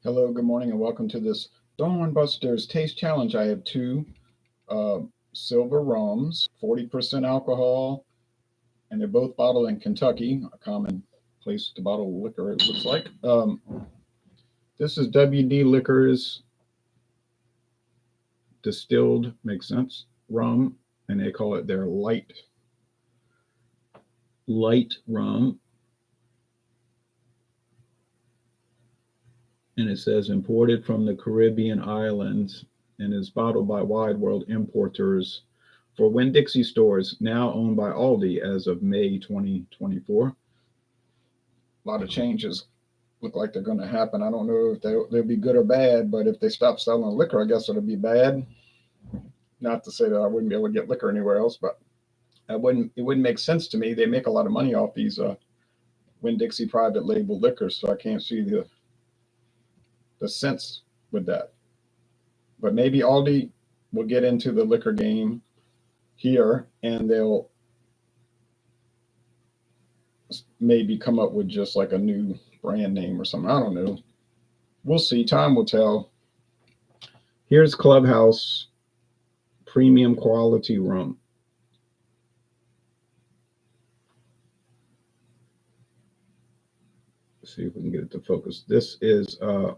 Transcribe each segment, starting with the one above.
Hello, good morning, and welcome to this Dawn Busters Taste Challenge. I have two uh, silver rums, 40% alcohol, and they're both bottled in Kentucky, a common place to bottle liquor, it looks like. This is WD Liquors distilled, makes sense, rum, and they call it their light rum. And it says imported from the Caribbean islands and is bottled by Wide World Importers for Winn-Dixie stores, now owned by Aldi as of May 2024. A lot of changes look like they're going to happen. I don't know if they'll be good or bad, but if they stop selling liquor, I guess it'll be bad. Not to say that I wouldn't be able to get liquor anywhere else, but it wouldn't make sense to me. They make a lot of money off these Winn-Dixie private label liquors, so I can't see the sense with that. But maybe Aldi will get into the liquor game here and they'll maybe come up with just like a new brand name or something. I don't know. We'll see. Time will tell. Here's Clubhouse Premium Quality Rum. Let's see if we can get it to focus. This is a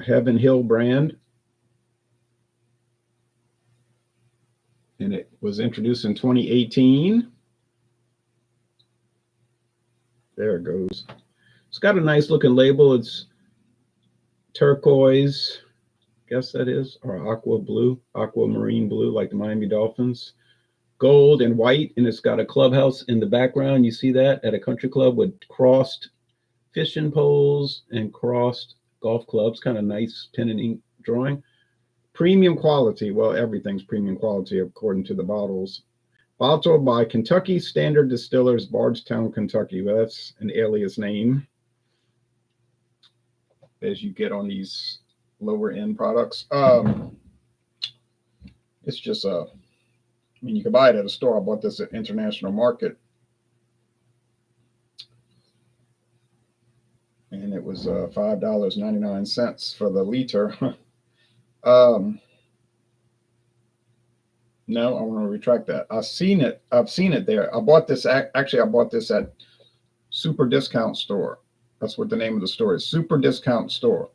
Heaven Hill brand, and it was introduced in 2018. There it goes. It's got a nice looking label. It's turquoise, guess that is, or aquamarine blue, like the Miami Dolphins, gold and white, and it's got a clubhouse in the background. You see that at a country club with crossed fishing poles and crossed golf clubs. Kind of nice pen and ink drawing. Premium quality. Well, everything's premium quality according to the bottles. Bottled by Kentucky Standard Distillers, Bardstown, Kentucky. Well, that's an alias name, as you get on these lower end products. It's just I mean, you can buy it at a store. I bought this at International Market, and it was $5.99 for the liter. No, I want to retract that. I've seen it there. I bought this actually. I bought this at Super Discount Store. That's what the name of the store is. Super Discount Store.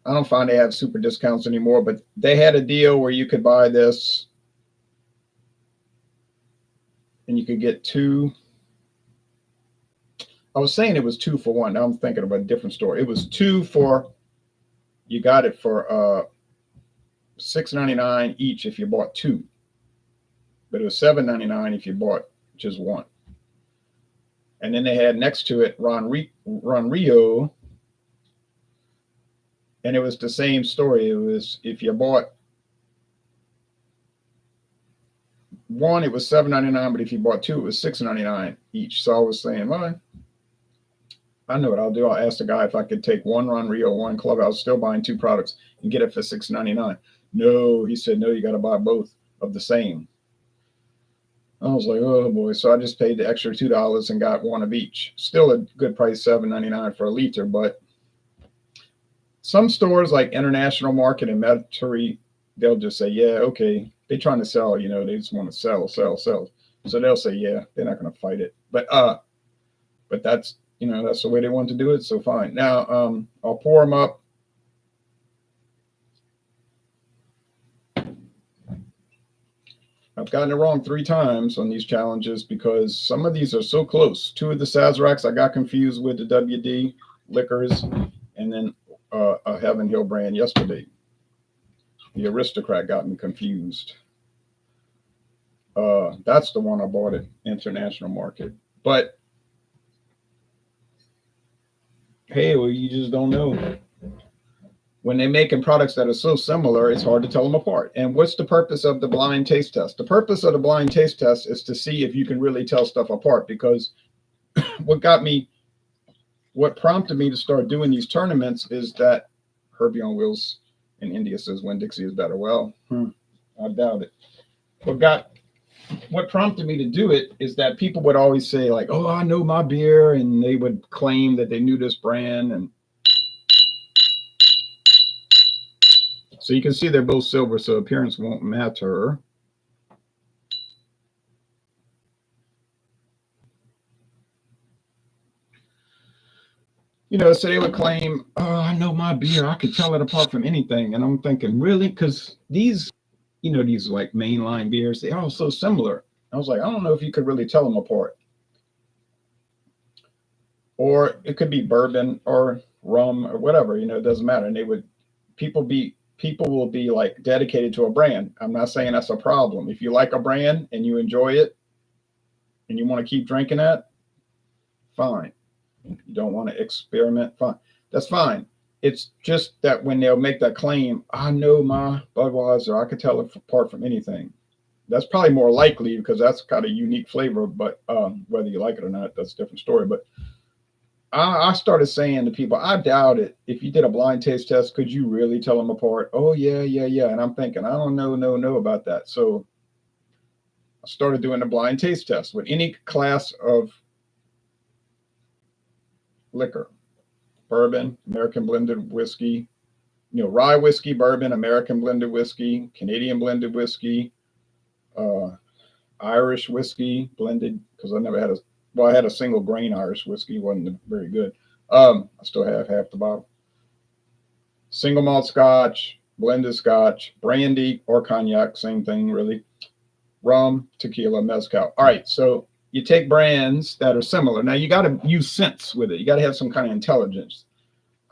I don't find they have super discounts anymore, but they had a deal where you could buy this and you could get two. I was saying it was 2 for 1. Now I'm thinking about a different store. It was 2 for, you got it for $6.99 each if you bought 2, but it was $7.99 if you bought just 1. And then they had next to it Ron Rio, and it was the same story. It was, if you bought 1, it was $7.99, but if you bought 2, it was $6.99 each. So I was saying, well, I know what I'll do. I'll ask the guy if I could take 1 Ron Rio, 1 Club. I was still buying 2 products and get it for $6.99. No, he said, no, you got to buy both of the same. I was like, oh boy. So I just paid the extra $2 and got 1 of each. Still a good price, $7.99 for a liter. But some stores like International Market and Mediterranean, they'll just say, yeah, okay. They're trying to sell, they just want to sell. So they'll say, yeah, they're not going to fight it. But that's, that's the way they want to do it. So fine. Now I'll pour them up. I've gotten it wrong 3 times on these challenges because some of these are so close. 2 of the Sazeracs I got confused with the WD liquors, and then a Heaven Hill brand yesterday. The Aristocrat got me confused. That's the one I bought at International Market. But hey, well, you just don't know. When they're making products that are so similar, it's hard to tell them apart. And what's the purpose of the blind taste test? The purpose of the blind taste test is to see if you can really tell stuff apart, because what prompted me to start doing these tournaments is that Herbie on Wheels in India says Winn-Dixie is better. Well, I doubt it. what prompted me to do it is that people would always say like, "Oh, I know my beer," and they would claim that they knew this brand, and so you can see they're both silver, so appearance won't matter. So they would claim, "Oh, I know my beer. I could tell it apart from anything." And I'm thinking, really? Because these like mainline beers, they're all so similar. I was like, I don't know if you could really tell them apart. Or it could be bourbon or rum or whatever. It doesn't matter. And people will be like dedicated to a brand. I'm not saying that's a problem. If you like a brand and you enjoy it and you want to keep drinking that, fine. You don't want to experiment, fine. That's fine. It's just that when they'll make that claim, I know my Budweiser, I could tell it apart from anything. That's probably more likely because that's got a unique flavor, but whether you like it or not, that's a different story. But I started saying to people, I doubt it. If you did a blind taste test, could you really tell them apart? Oh, yeah, yeah, yeah. And I'm thinking, I don't know about that. So I started doing a blind taste test with any class of liquor, bourbon, American blended whiskey, rye whiskey, bourbon, American blended whiskey, Canadian blended whiskey, uh, Irish whiskey blended, because I had a single grain Irish whiskey, wasn't very good. I still have half the bottle. Single malt scotch, blended scotch, brandy or cognac, same thing really. Rum, tequila, mezcal. All right, so you take brands that are similar. Now you got to use sense with it. You got to have some kind of intelligence.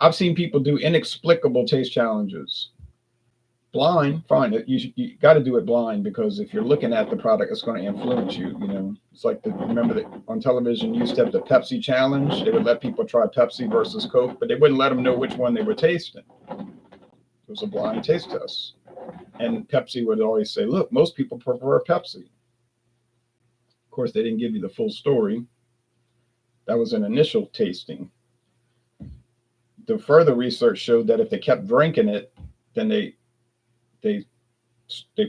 I've seen people do inexplicable taste challenges. Blind, fine. You got to do it blind because if you're looking at the product, it's going to influence you. It's like remember that on television you used to have the Pepsi challenge. They would let people try Pepsi versus Coke, but they wouldn't let them know which one they were tasting. It was a blind taste test, and Pepsi would always say, "Look, most people prefer Pepsi." Of course, they didn't give you the full story. That was an initial tasting. The further research showed that if they kept drinking it, then they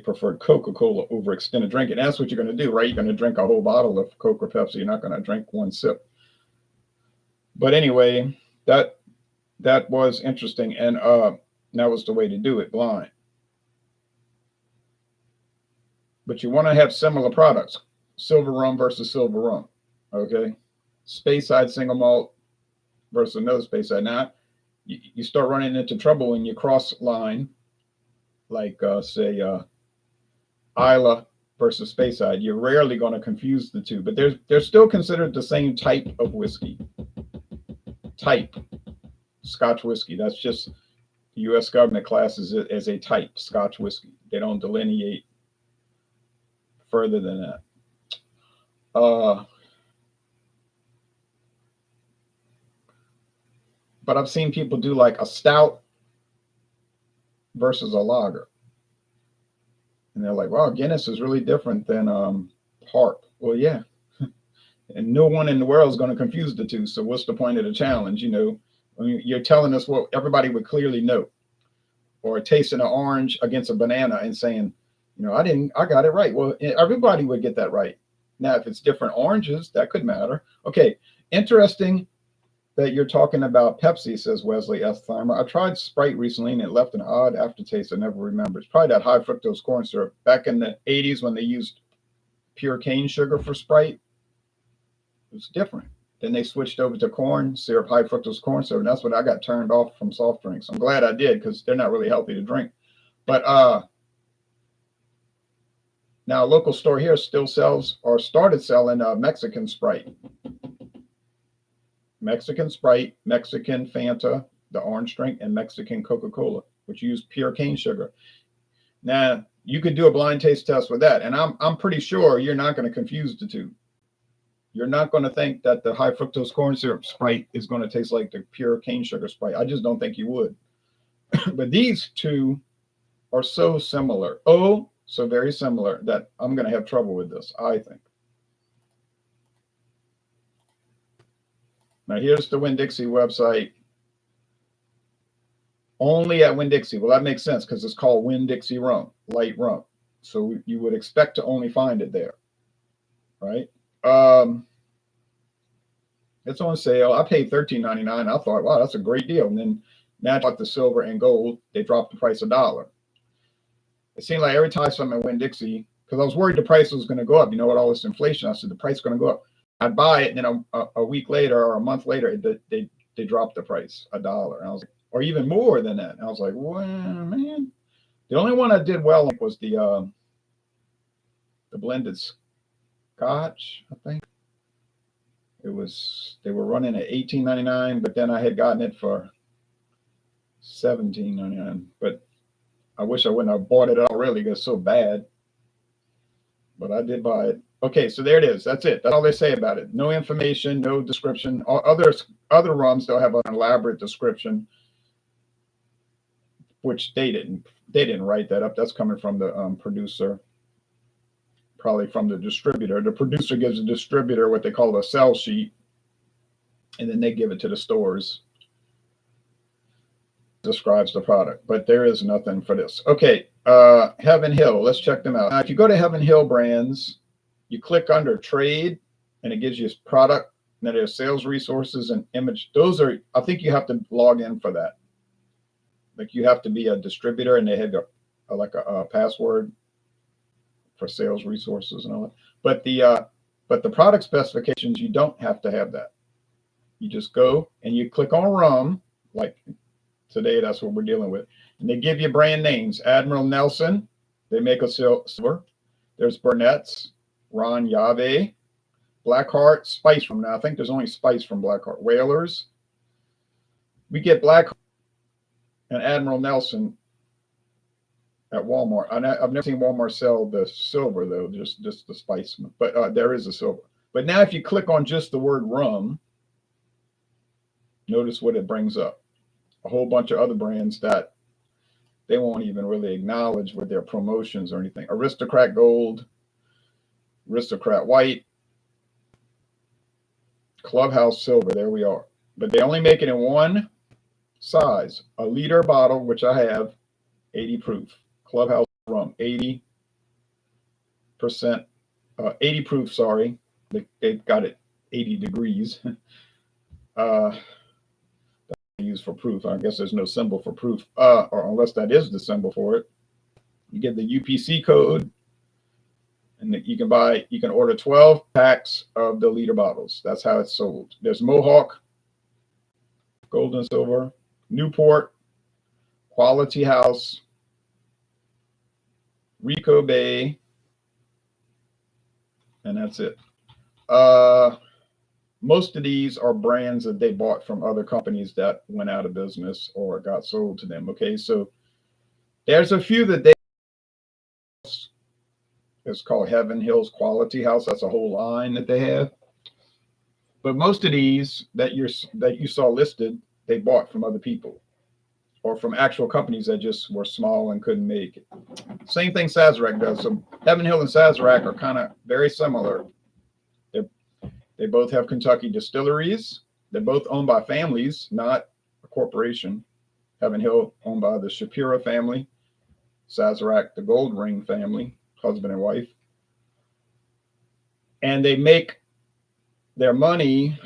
preferred Coca-Cola over extended drinking. That's what you're going to do, right? You're going to drink a whole bottle of Coke or Pepsi. You're not going to drink one sip. But anyway, that was interesting, and that was the way to do it, blind. But you want to have similar products. Silver rum versus silver rum. Okay. Speyside single malt versus another Speyside. Now, you start running into trouble when you cross line, like say Isla versus Speyside. You're rarely going to confuse the two, but they're still considered the same type of whiskey. Type Scotch whiskey. That's just the U.S. government classes it as a type Scotch whiskey. They don't delineate further than that. But I've seen people do like a stout versus a lager. And they're like, wow, Guinness is really different than Harp. Well, yeah. And no one in the world is going to confuse the two. So what's the point of the challenge? You're telling us what everybody would clearly know. Or tasting an orange against a banana and saying, I got it right. Well, everybody would get that right. Now, if it's different oranges, that could matter. Okay, interesting that you're talking about Pepsi, says Wesley S. Farmer. I tried Sprite recently and it left an odd aftertaste I never remember. It's probably that high fructose corn syrup. Back in the 80s when they used pure cane sugar for Sprite, it was different. Then they switched over to corn syrup, high fructose corn syrup. And that's what I got turned off from soft drinks. I'm glad I did because they're not really healthy to drink. But now a local store here still sells or started selling Mexican Sprite. Mexican Sprite, Mexican Fanta, the orange drink, and Mexican Coca-Cola, which use pure cane sugar. Now, you could do a blind taste test with that, and I'm pretty sure you're not going to confuse the two. You're not going to think that the high fructose corn syrup Sprite is going to taste like the pure cane sugar Sprite. I just don't think you would. But these two are so similar. Oh, so very similar that I'm going to have trouble with this, I think. Now, here's the Winn-Dixie website. Only at Winn-Dixie. Well, that makes sense because it's called Winn-Dixie Rum, light rum. So you would expect to only find it there, right? Um, it's on sale. I paid $13.99. I thought, wow, that's a great deal. And then now I bought the silver and gold. They dropped the price $1. It seemed like every time I saw them at Winn-Dixie, because I was worried the price was going to go up. You know, with all this inflation, I said the price is going to go up. I'd buy it, and then a week later or a month later, they dropped the price $1. And I was like, or even more than that. And I was like, well, man. The only one I did well was the blended Scotch, I think. It was, they were running at $18.99, but then I had gotten it for $17.99. But I wish I wouldn't have bought it already because it's so bad. But I did buy it. Okay, so there it is. That's it. That's all they say about it. No information, no description. Other rums, they'll have an elaborate description, which they didn't write that up. That's coming from the producer, probably from the distributor. The producer gives the distributor what they call a sell sheet, and then they give it to the stores. Describes the product, but there is nothing for this. Okay, Heaven Hill. Let's check them out. Now, if you go to Heaven Hill brands, you click under trade, and it gives you product. And then there's sales resources and image. Those are, I think you have to log in for that. Like you have to be a distributor, and they have a password for sales resources and all that. But the product specifications, you don't have to have that. You just go and you click on rum, like today, that's what we're dealing with. And they give you brand names. Admiral Nelson, they make a silver. There's Burnett's, Ron Yave, Blackheart, Spice Rum. Now, I think there's only Spice from Blackheart. Whalers. We get Blackheart and Admiral Nelson at Walmart. I've never seen Walmart sell the silver, though, just the Spice. But there is a silver. But now if you click on just the word rum, notice what it brings up. A whole bunch of other brands that they won't even really acknowledge with their promotions or anything. Aristocrat Gold, Aristocrat White, Clubhouse Silver, there we are. But they only make it in one size, a liter bottle, which I have, 80 proof. Clubhouse Rum, 80%, 80 proof, sorry. They've got it 80 degrees. Used for proof. I guess there's no symbol for proof, or unless that is the symbol for it. You get the UPC code, and you can order 12 packs of the liter bottles. That's how it's sold. There's Mohawk, Gold and Silver, Newport, Quality House, Rico Bay, and that's it. Most of these are brands that they bought from other companies that went out of business or got sold to them. Okay, so there's a few that it's called Heaven Hills Quality House. That's a whole line that they have. But most of these that you saw listed, they bought from other people or from actual companies that just were small and couldn't make it. Same thing Sazerac does. So Heaven Hill and Sazerac are kind of very similar. They both have Kentucky distilleries. They're both owned by families, not a corporation. Heaven Hill owned by the Shapiro family. Sazerac, the Gold Ring family, husband and wife. And they make their money,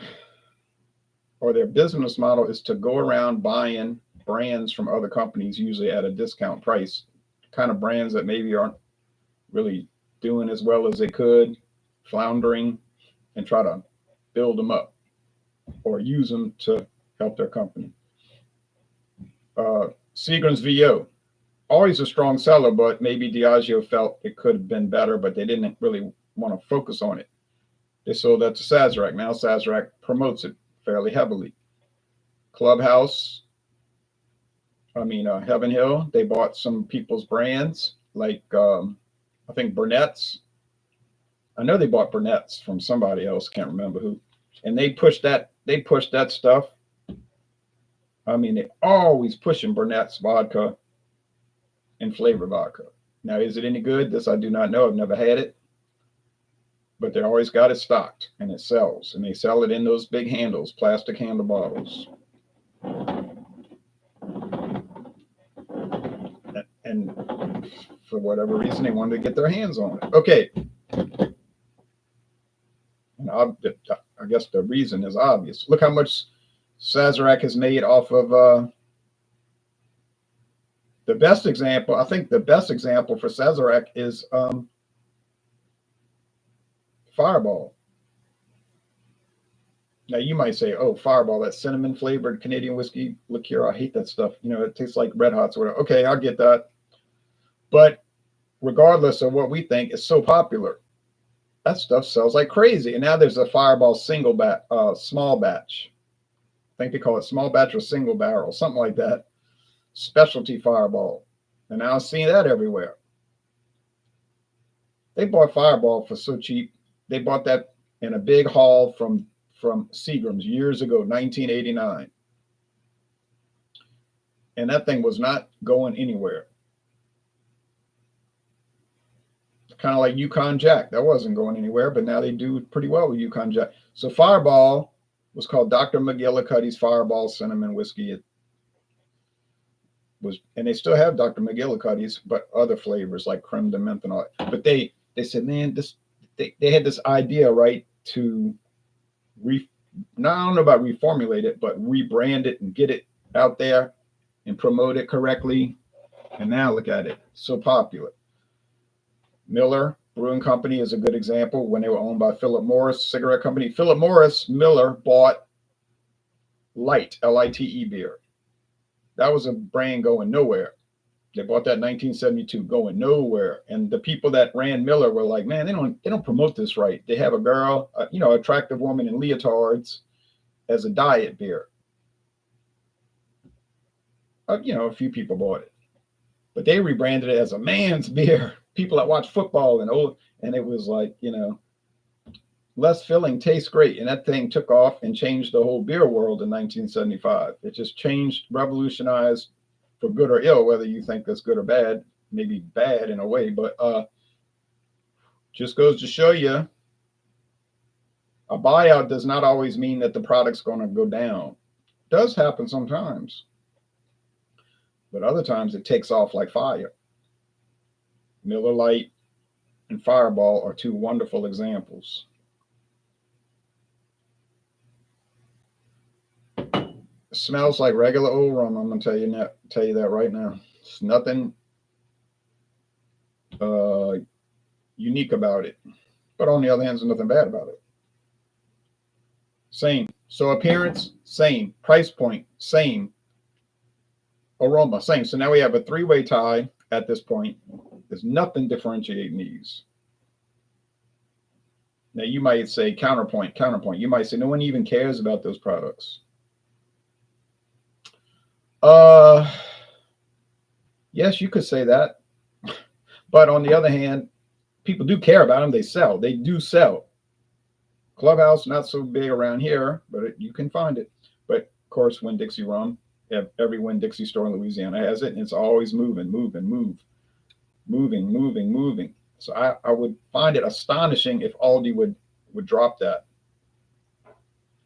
or their business model is to go around buying brands from other companies, usually at a discount price, kind of brands that maybe aren't really doing as well as they could, floundering, and try to build them up or use them to help their company. Seagram's VO, always a strong seller, but maybe Diageo felt it could have been better, but they didn't really want to focus on it. They sold that to Sazerac. Now Sazerac promotes it fairly heavily. Clubhouse, Heaven Hill, they bought some people's brands, like I think Burnett's. I know they bought Burnett's from somebody else, can't remember who. And they pushed that stuff. They always pushing Burnett's vodka and flavored vodka. Now, is it any good? This I do not know. I've never had it. But they always got it stocked, and it sells. And they sell it in those big handles, plastic handle bottles. And for whatever reason, they wanted to get their hands on it. Okay. And I guess the reason is obvious. Look how much Sazerac has made off of the best example. I think the best example for Sazerac is Fireball. Now you might say, "Oh, Fireball, that cinnamon flavored Canadian whiskey liqueur. I hate that stuff. You know, it tastes like Red Hots or whatever." Okay, I get that. But regardless of what we think, it's so popular. That stuff sells like crazy. And now there's a Fireball single batch, small batch. I think they call it small batch or single barrel, something like that. Specialty Fireball. And now I'm seeing that everywhere. They bought Fireball for so cheap. They bought that in a big haul from Seagram's years ago, 1989. And that thing was not going anywhere. Kind of like Yukon Jack. That wasn't going anywhere, but now they do pretty well with Yukon Jack. So Fireball was called Dr. McGillicuddy's Fireball Cinnamon Whiskey. It was, and they still have Dr. McGillicuddy's, but other flavors like creme de menthe and all that. But they said, man, they had this idea, right, to I don't know about reformulate it, but rebrand it and get it out there and promote it correctly. And now look at it, so popular. Miller Brewing Company is a good example. When they were owned by Philip Morris Cigarette Company, Philip Morris Miller bought Light, L-I-T-E beer. That was a brand going nowhere. They bought that in 1972, going nowhere. And the people that ran Miller were like, man, they don't promote this right. They have a girl, attractive woman in leotards as a diet beer. A few people bought it, but they rebranded it as a man's beer. People that watch football and it was like, less filling, tastes great. And that thing took off and changed the whole beer world in 1975. It just changed, revolutionized, for good or ill, whether you think that's good or bad, maybe bad in a way, but just goes to show you a buyout does not always mean that the product's going to go down. It does happen sometimes, but other times it takes off like fire. Miller Lite and Fireball are two wonderful examples. It smells like regular old rum. I'm going to tell you that right now. It's nothing unique about it. But on the other hand, there's nothing bad about it. Same. So appearance, same. Price point, same. Aroma, same. So now we have a three-way tie at this point. There's nothing differentiating these. Now you might say counterpoint. You might say no one even cares about those products. Yes, you could say that. But on the other hand, people do care about them. They sell. They do sell. Clubhouse, not so big around here, but you can find it. But of course, Winn-Dixie rum. Every Winn-Dixie store in Louisiana has it, and it's always moving. So I would find it astonishing if Aldi would drop that.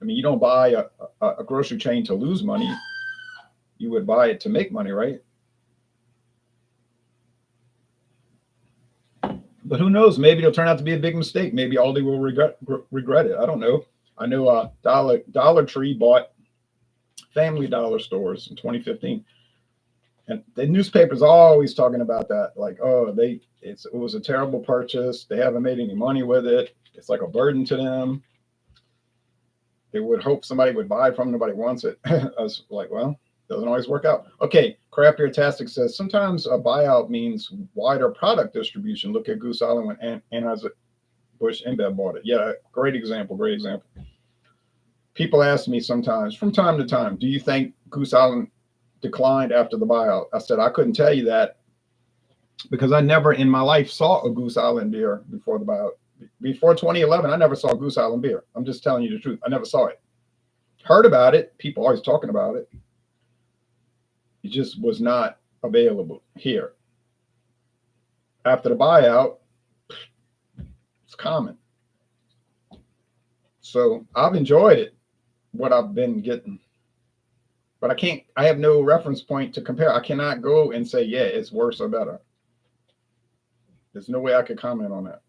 I mean, you don't buy a grocery chain to lose money. You would buy it to make money, right? But who knows? Maybe it'll turn out to be a big mistake. Maybe Aldi will regret it. I don't know. I know Dollar Tree bought Family Dollar stores in 2015. And the newspaper's always talking about that. Like, oh, it was a terrible purchase. They haven't made any money with it. It's like a burden to them. They would hope somebody would buy it from them. Nobody wants it. I was like, well, doesn't always work out. Okay, Craft Beer Tastic says, sometimes a buyout means wider product distribution. Look at Goose Island when Anheuser-Busch InBev bought it. Yeah, great example. People ask me sometimes, from time to time, do you think Goose Island declined after the buyout? I said, I couldn't tell you that because I never in my life saw a Goose Island beer before the buyout. Before 2011, I never saw Goose Island beer. I'm just telling you the truth. I never saw it. Heard about it. People always talking about it. It just was not available here. After the buyout, it's common. So I've enjoyed it, what I've been getting. But I have no reference point to compare. I cannot go and say, yeah, it's worse or better. There's no way I could comment on that.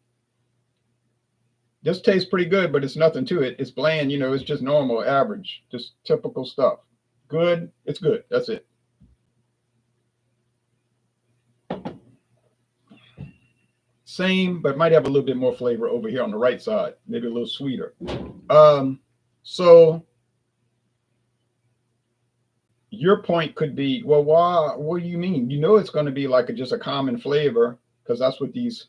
This tastes pretty good, but it's nothing to it. It's bland, you know, it's just normal, average, just typical stuff. Good, it's good. That's it. Same, but might have a little bit more flavor over here on the right side, maybe a little sweeter. So your point could be, well, why? What do you mean? You know, it's going to be like just a common flavor because that's what these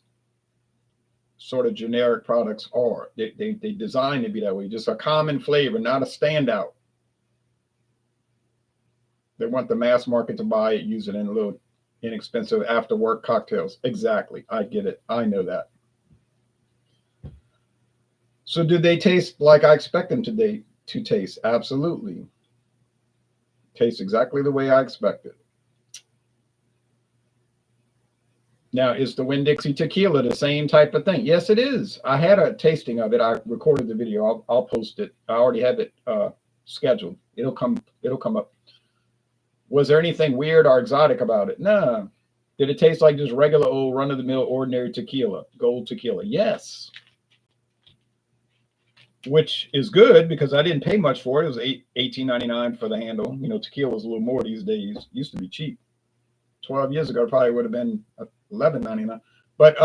sort of generic products are. They design to be that way, just a common flavor, not a standout. They want the mass market to buy it, use it in a little inexpensive after work cocktails. Exactly. I get it. I know that. So do they taste like I expect them to taste? Absolutely. Tastes exactly the way I expected. Now, is the Winn-Dixie tequila the same type of thing? Yes, it is. I had a tasting of it. I recorded the video. I'll post it. I already have it scheduled. It'll come up. Was there anything weird or exotic about it? No. Did it taste like just regular old run-of-the-mill ordinary tequila, gold tequila? Yes. Which is good because I didn't pay much for it. It was $18.99 for the handle. You know, tequila is a little more these days. It used to be cheap. 12 years ago, it probably would have been $11.99. But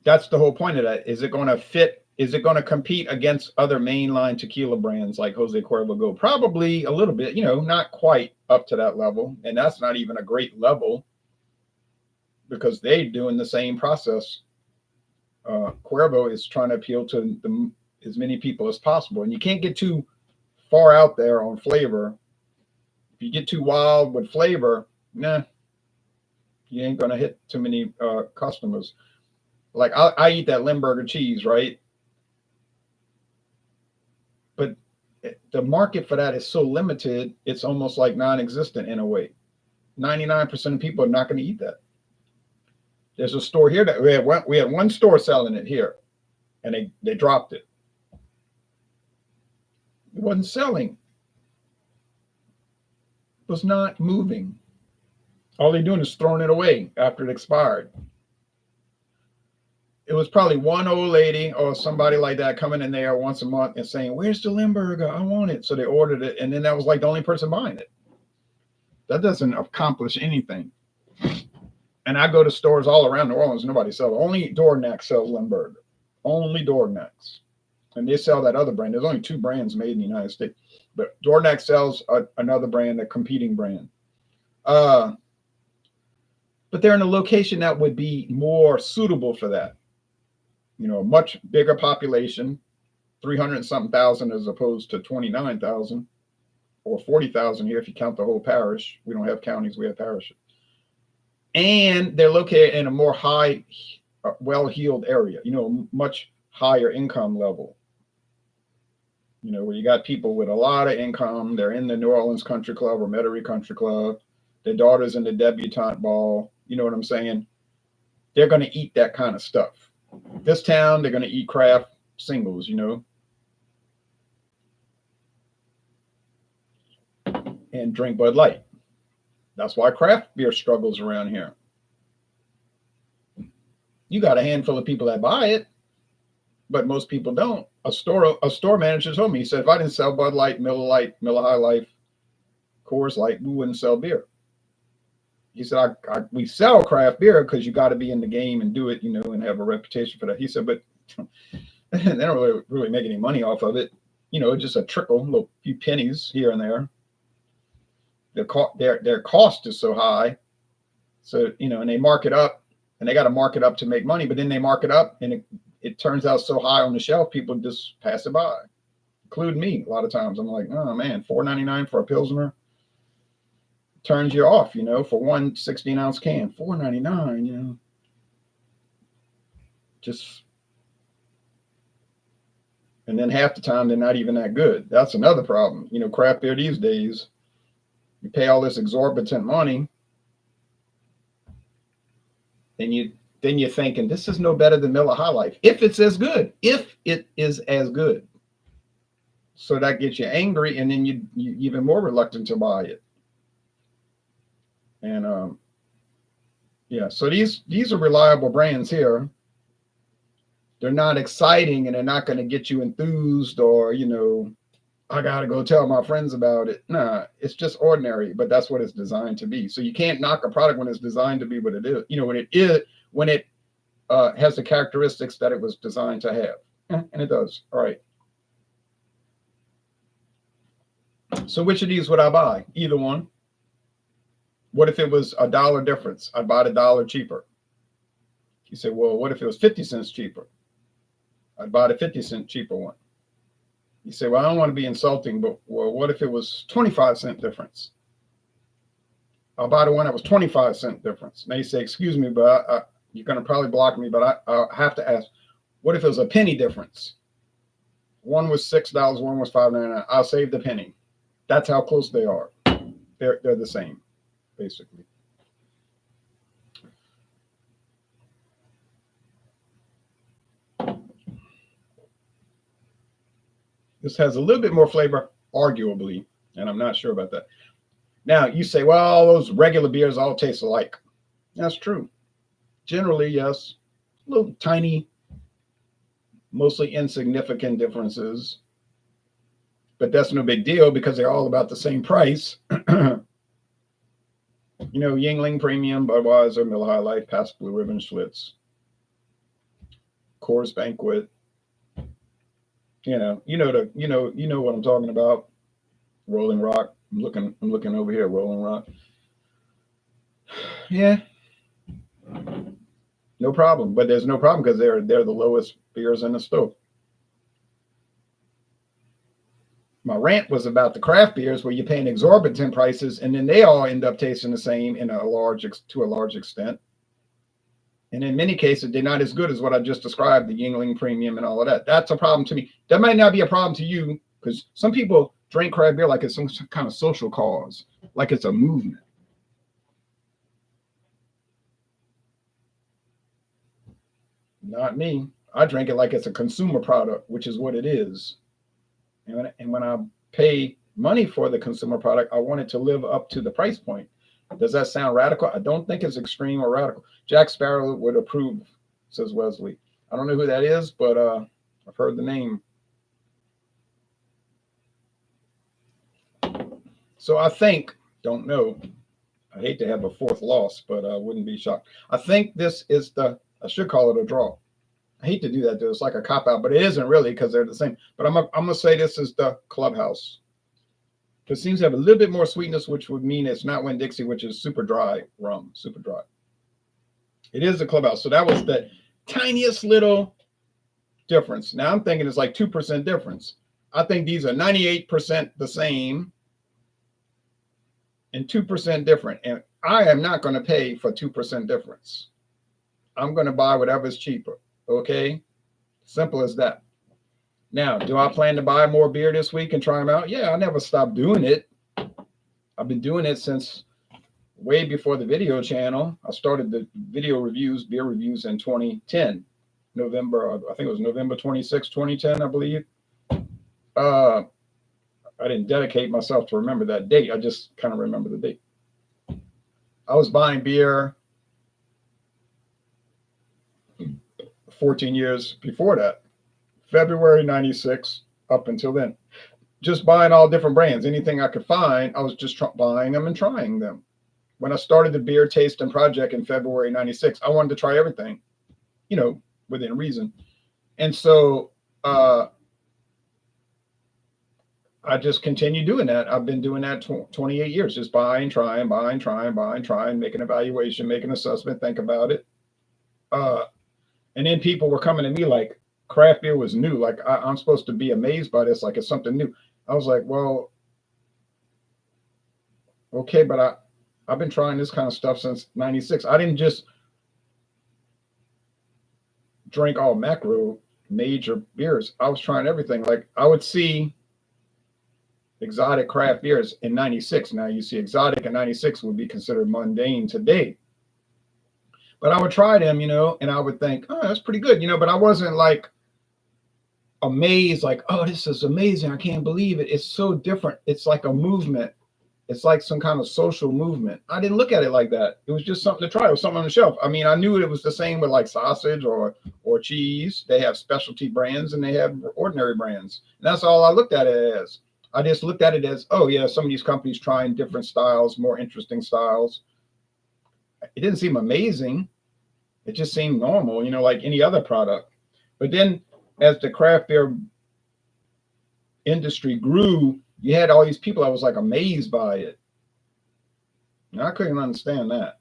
that's the whole point of that. Is it going to fit? Is it going to compete against other mainline tequila brands like Jose Cuervo Go? Probably a little bit, you know, not quite up to that level. And that's not even a great level because they're doing the same process. Cuervo is trying to appeal to as many people as possible. And you can't get too far out there on flavor. If you get too wild with flavor, nah, you ain't going to hit too many customers. Like I eat that Limburger cheese, right? But the market for that is so limited, it's almost like non-existent in a way. 99% of people are not going to eat that. There's a store here that we had one store selling it here, and they dropped it. It wasn't selling. It was not moving. All they're doing is throwing it away after it expired. It was probably one old lady or somebody like that coming in there once a month and saying, "Where's the Limburger? I want it." So they ordered it, and then that was like the only person buying it. That doesn't accomplish anything. And I go to stores all around New Orleans. Nobody sells. Only Dornack sells Limburger. Only Dornack's. And they sell that other brand. There's only 2 brands made in the United States. But Dornack sells another brand, a competing brand. But they're in a location that would be more suitable for that. You know, a much bigger population, 300 and something thousand as opposed to 29,000 or 40,000 here if you count the whole parish. We don't have counties, we have parishes. And they're located in a more high, well-heeled area, you know, much higher income level. You know, where you got people with a lot of income. They're in the New Orleans Country Club or Metairie Country Club. Their daughter's in the debutante ball. You know what I'm saying? They're going to eat that kind of stuff. This town, they're going to eat craft singles, you know, and drink Bud Light. That's why craft beer struggles around here. You got a handful of people that buy it, but most people don't. A store manager told me, he said, if I didn't sell Bud Light, Miller High Life, Coors Light, we wouldn't sell beer. He said, we sell craft beer because you got to be in the game and do it, you know, and have a reputation for that. He said, but they don't really make any money off of it. You know, just a trickle, a little few pennies here and there. Their cost is so high. So, you know, and they mark it up, and they got to mark it up to make money, but then they mark it up and it turns out so high on the shelf, people just pass it by, including me. A lot of times I'm like, oh man, $4.99 for a Pilsner turns you off, you know, for one 16-ounce can, $4.99, you know, just, and then half the time they're not even that good. That's another problem. You know, craft beer these days, you pay all this exorbitant money, and you're thinking this is no better than Miller High Life. If it's as good, if it is as good. So that gets you angry, and then you even more reluctant to buy it. And Yeah. So these are reliable brands here. They're not exciting and they're not going to get you enthused or, I got to go tell my friends about it. Nah, it's just ordinary, but that's what it's designed to be. So you can't knock a product when it's designed to be what it is. When it has the characteristics that it was designed to have. And it does. All right. So which of these would I buy? Either one. What if it was $1 difference? I'd buy it $1 cheaper. You say, well, what if it was 50 cents cheaper? I'd buy the 50-cent cheaper one. You say, well, I don't want to be insulting, but well, what if it was 25-cent difference? I'll buy the one that was 25-cent difference. Now you say, excuse me, but you're going to probably block me, but I have to ask, what if it was a penny difference? One was $6, one was $5.99. I'll save the penny. That's how close they are. They're the same, basically. This has a little bit more flavor, arguably, and I'm not sure about that. Now, you say, well, all those regular beers all taste alike. That's true. Generally, yes. Little tiny, mostly insignificant differences. But that's no big deal because they're all about the same price. Yingling Premium, Budweiser, Miller High Life, Pabst Blue Ribbon, Schlitz, Coors Banquet. You know what I'm talking about. Rolling Rock. I'm looking over here. Rolling Rock. Yeah, no problem. But there's no problem because they're the lowest beers in the store. My rant was about the craft beers where you're paying exorbitant prices, and then they all end up tasting the same to a large extent. And in many cases, they're not as good as what I just described, the Yingling Premium and all of that. That's a problem to me. That might not be a problem to you because some people drink craft beer like it's some kind of social cause, like it's a movement. Not me. I drink it like it's a consumer product, which is what it is. And when I pay money for the consumer product, I want it to live up to the price point. Does that sound radical? I don't think it's extreme or radical. Jack Sparrow would approve, says Wesley. I don't know who that is, but I've heard the name. So I think, don't know. I hate to have a fourth loss, but I wouldn't be shocked. I think this is I should call it a draw. I hate to do that, though. It's like a cop-out, but it isn't really because they're the same. But I'm going to say this is the Clubhouse. It seems to have a little bit more sweetness, which would mean it's not Winn-Dixie, which is super dry rum, super dry. It is the Clubhouse. So that was the tiniest little difference. Now I'm thinking it's like 2% difference. I think these are 98% the same and 2% different. And I am not going to pay for 2% difference. I'm going to buy whatever's cheaper. Okay? Simple as that. Now, do I plan to buy more beer this week and try them out? Yeah, I never stopped doing it. I've been doing it since way before the video channel. I started the video reviews, beer reviews in 2010, I think it was November 26, 2010, I believe. I didn't dedicate myself to remember that date. I just kind of remember the date. I was buying beer 14 years before that. February 96 up until then. Just buying all different brands. Anything I could find, I was just buying them and trying them. When I started the beer tasting project in February 96, I wanted to try everything, within reason. And so I just continue doing that. I've been doing that 28 years, just buying, trying, make an evaluation, make an assessment, think about it. And then people were coming to me like, craft beer was new. Like I'm supposed to be amazed by this, like it's something new. I was like, well, okay, but I've been trying this kind of stuff since 96. I didn't just drink all macro major beers. I was trying everything. Like I would see exotic craft beers in 96. Now you see exotic in 96 would be considered mundane today. But I would try them, and I would think, oh, that's pretty good, but I wasn't like amazed, like, oh, this is amazing. I can't believe it. It's so different. It's like a movement. It's like some kind of social movement. I didn't look at it like that. It was just something to try. It was something on the shelf. I mean, I knew it was the same with like sausage or cheese. They have specialty brands and they have ordinary brands. And that's all I looked at it as. I just looked at it as, oh yeah, some of these companies trying different styles, more interesting styles. It didn't seem amazing. It just seemed normal, you know, like any other product. But then as the craft beer industry grew, you had all these people. I was like amazed by it. And I couldn't understand that.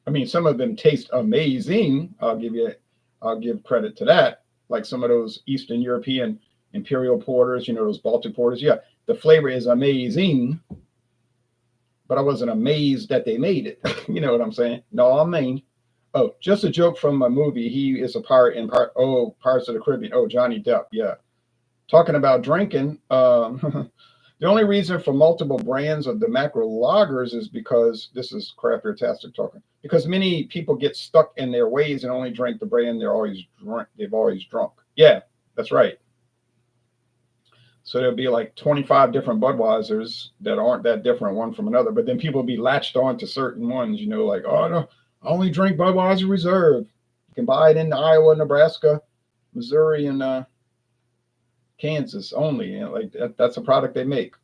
I mean, some of them taste amazing. I'll give credit to that. Like some of those Eastern European imperial porters, you know, those Baltic porters. Yeah, the flavor is amazing. But I wasn't amazed that they made it. You know what I'm saying? No, I mean, oh, just a joke from a movie. He is a pirate in Pirates of the Caribbean. Oh, Johnny Depp. Yeah. Talking about drinking, the only reason for multiple brands of the macro lagers is because this is craft beer tastic talking. Because many people get stuck in their ways and only drink the brand they've always drunk. Yeah, that's right. So there'll be like 25 different Budweisers that aren't that different one from another. But then people will be latched on to certain ones, you know, like, oh, no, I only drink Budweiser Reserve. You can buy it in Iowa, Nebraska, Missouri, and Kansas only. You know, like that's a product they make.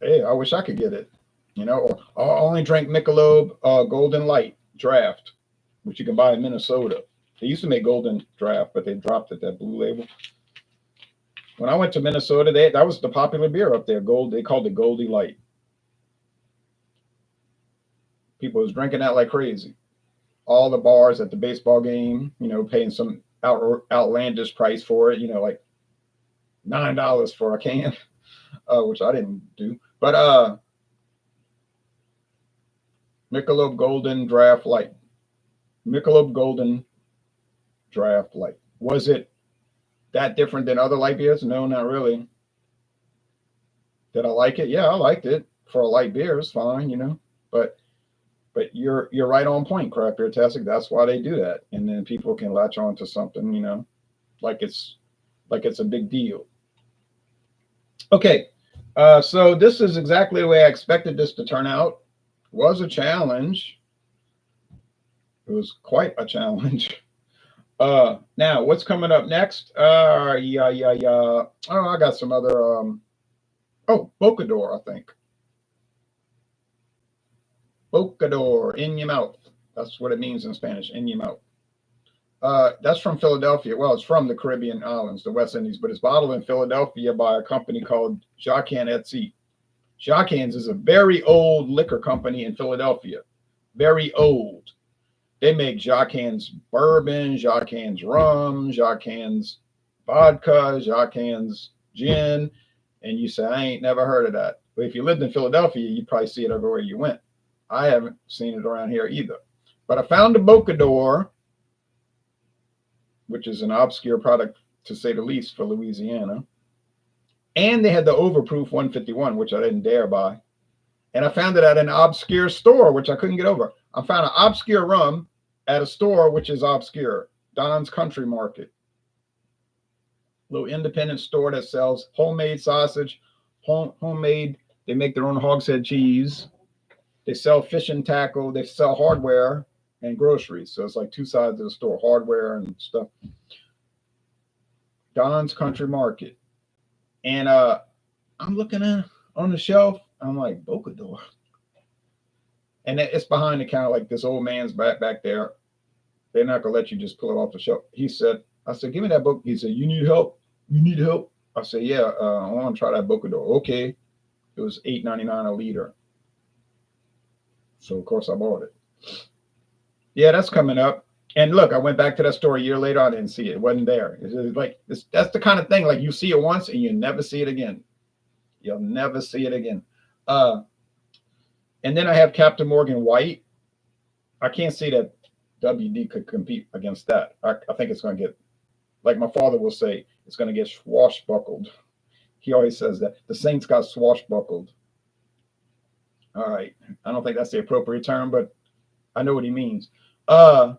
Hey, I wish I could get it. You know, or I only drink Michelob Golden Light Draft, which you can buy in Minnesota. They used to make Golden Draft, but they dropped it, that blue label. When I went to Minnesota, that was the popular beer up there. They called it Goldie Light. People was drinking that like crazy. All the bars at the baseball game, you know, paying some outlandish price for it, you know, like $9 for a can, which I didn't do. But Michelob Golden Draft Light. Michelob Golden Draft Light. Was it that different than other light beers? No, not really. Did I like it? Yeah, I liked it. For a light beer, it's fine, you know. But you're right on point, craft beer tastic. That's why they do that. And then people can latch on to something, you know, like it's a big deal. Okay. So this is exactly the way I expected this to turn out. It was a challenge. It was quite a challenge. Now what's coming up next? Yeah. Oh, I got some other Bocador, I think. Bocador, in your mouth. That's what it means in Spanish, in your mouth. That's from Philadelphia. Well, it's from the Caribbean islands, the West Indies, but it's bottled in Philadelphia by a company called Jacquin Etsy. Jacquin's is a very old liquor company in Philadelphia. Very old. They make Jacquin's bourbon, Jacquin's rum, Jacquin's vodka, Jacquin's gin. And you say, I ain't never heard of that. But if you lived in Philadelphia, you'd probably see it everywhere you went. I haven't seen it around here either. But I found a Bocador, which is an obscure product, to say the least, for Louisiana. And they had the Overproof 151, which I didn't dare buy. And I found it at an obscure store, which I couldn't get over. I found an obscure rum at a store which is obscure, Don's Country Market. Little independent store that sells homemade sausage, homemade. They make their own hogshead cheese. They sell fishing tackle. They sell hardware and groceries. So it's like two sides of the store, hardware and stuff. Don's Country Market. And I'm looking at on the shelf. I'm like, Bocador. And it's behind the counter, like this old man's back there. They're not going to let you just pull it off the shelf. I said, give me that book. He said, you need help? You need help? I said, yeah, I want to try that Bocador. Okay. It was $8.99 a liter. So, of course, I bought it. Yeah, that's coming up. And look, I went back to that store a year later. I didn't see it. It wasn't there. It's like that's the kind of thing, like you see it once and you never see it again. You'll never see it again. And then I have Captain Morgan White. I can't see that WD could compete against that. I think it's going to get, like my father will say, it's going to get swashbuckled. He always says that. The Saints got swashbuckled. All right. I don't think that's the appropriate term, but I know what he means. And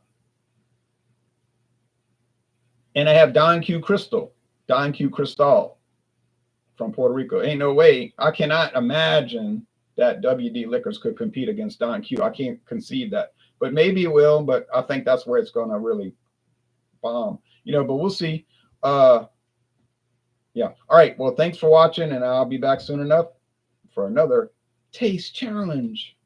I have Don Q Crystal from Puerto Rico. Ain't no way. I cannot imagine that WD Liquors could compete against Don Q. I can't concede that, but maybe it will. But I think that's where it's going to really bomb, you know. But we'll see. Yeah. All right. Well, thanks for watching, and I'll be back soon enough for another taste challenge.